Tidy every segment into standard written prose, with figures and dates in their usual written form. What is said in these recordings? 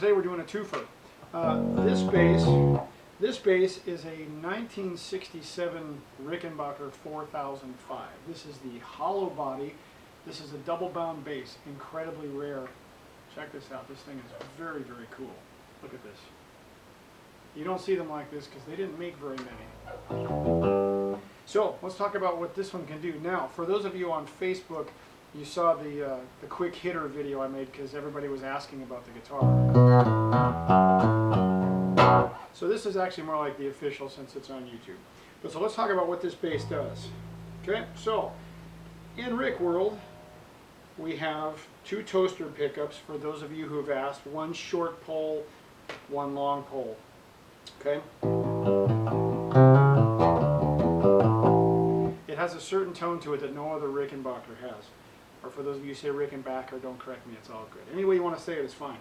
today we're doing a twofer. This bass is a 1967 Rickenbacker 4005. This is the hollow body. This is a double bound bass, incredibly rare. Check this out. This thing is very, very cool. Look at this. You don't see them like this because they didn't make very many. So let's talk about what this one can do. Now, for those of you on Facebook, you saw the quick hitter video I made because everybody was asking about the guitar. So this is actually more like the official since it's on YouTube. But so let's talk about what this bass does. Okay, so in Rick World, we have two toaster pickups for those of you who have asked. One short pole, one long pole. Okay. It has a certain tone to it that no other Rickenbacker has. Or for those of you who say Rickenbacker, don't correct me, it's all good. Any way you want to say it is fine.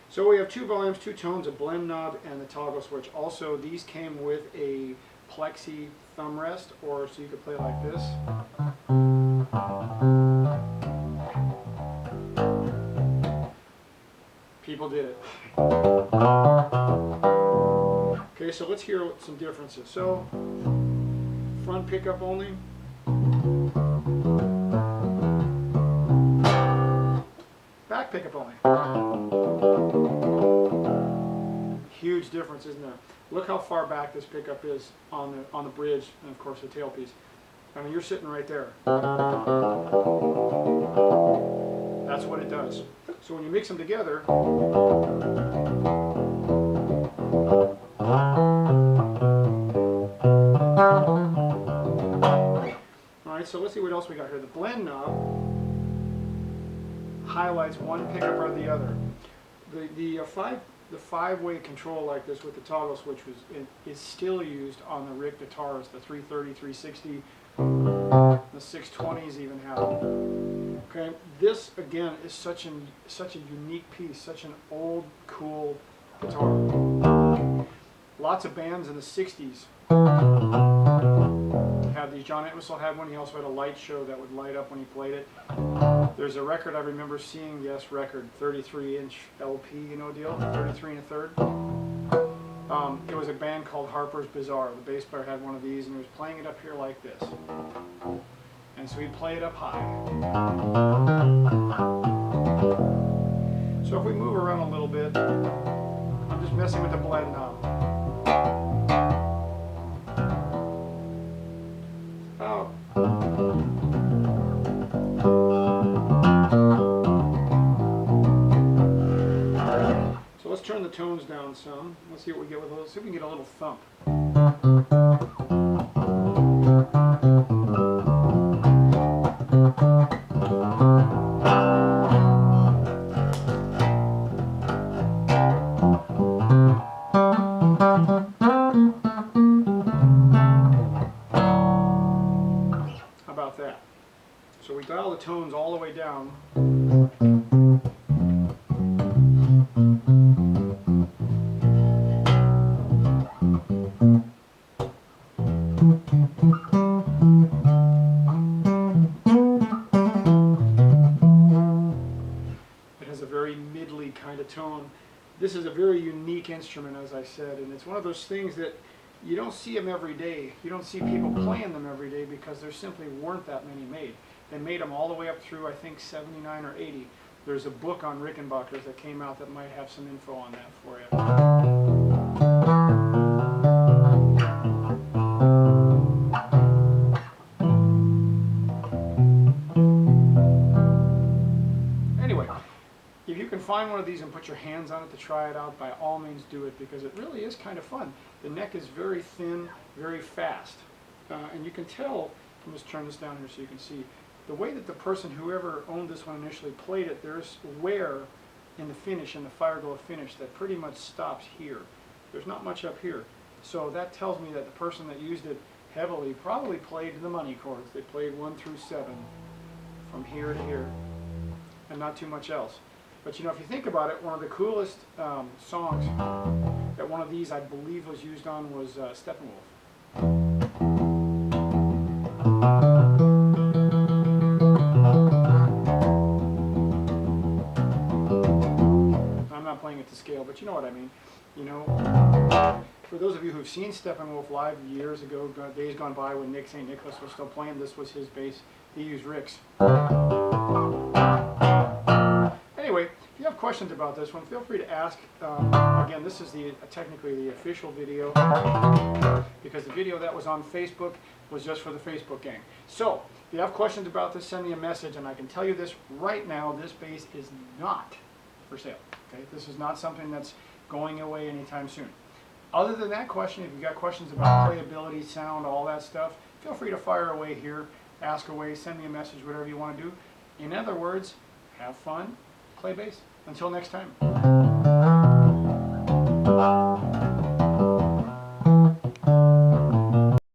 So we have two volumes, two tones, a blend knob, and the toggle switch. Also, these came with a plexi thumb rest, or so you could play like this. People did it. Okay, so let's hear some differences. So, front pickup only. Back pickup only. Huge difference, isn't there? Look how far back this pickup is on the bridge, and of course the tailpiece. I mean, you're sitting right there. That's what it does. So when you mix them together, alright, so let's see what else we got here. The blend knob highlights one pickup or the other. The five-way control like this with the toggle switch is still used on the Rick guitars. The 330, 360, the 620s even have them. Okay, this again is such a unique piece, such an old, cool guitar. Lots of bands in the 60s had these. John Entwistle had one. He also had a light show that would light up when he played it. There's a record I remember seeing, yes, record, 33-inch LP, you know deal, 33 1/3. It was a band called Harper's Bazaar. The bass player had one of these and he was playing it up here like this. And so he'd play it up high. So if we move around a little bit, I'm just messing with the blend knob. So let's turn the tones down some. Let's see what we get with those. See if we can get a little thump. How about that? So we dial the tones all the way down. It has a very middly kind of tone. This is a very unique instrument, as I said, and it's one of those things that you don't see them every day. You don't see people playing them every day because there simply weren't that many made. They made them all the way up through, I think, 79 or 80. There's a book on Rickenbackers that came out that might have some info on that for you. Anyway, if you can find one of these and put your hands on it to try it out, by all means do it because it really is kind of fun. The neck is very thin, very fast. And you can tell, let me just turn this down here so you can see, the way that the person, whoever owned this one initially played it, there's wear in the finish, in the Fireglow finish, that pretty much stops here. There's not much up here. So that tells me that the person that used it heavily probably played the money chords. They played 1 through 7 from here to here and not too much else. But you know, if you think about it, one of the coolest songs that one of these I believe was used on was Steppenwolf. I'm not playing it to scale, but You know, for those of you who've seen Steppenwolf live years ago, days gone by when Nick St. Nicholas was still playing, this was his bass. He used Rick's. Anyway, if you have questions about this one, feel free to ask. Again, this is technically the official video, because the video that was on Facebook was just for the Facebook gang. So, if you have questions about this, send me a message, and I can tell you this right now, this bass is not for sale. Okay? This is not something that's going away anytime soon. Other than that question, if you've got questions about playability, sound, all that stuff, feel free to fire away here, ask away, send me a message, whatever you want to do. In other words, have fun, play bass. Until next time.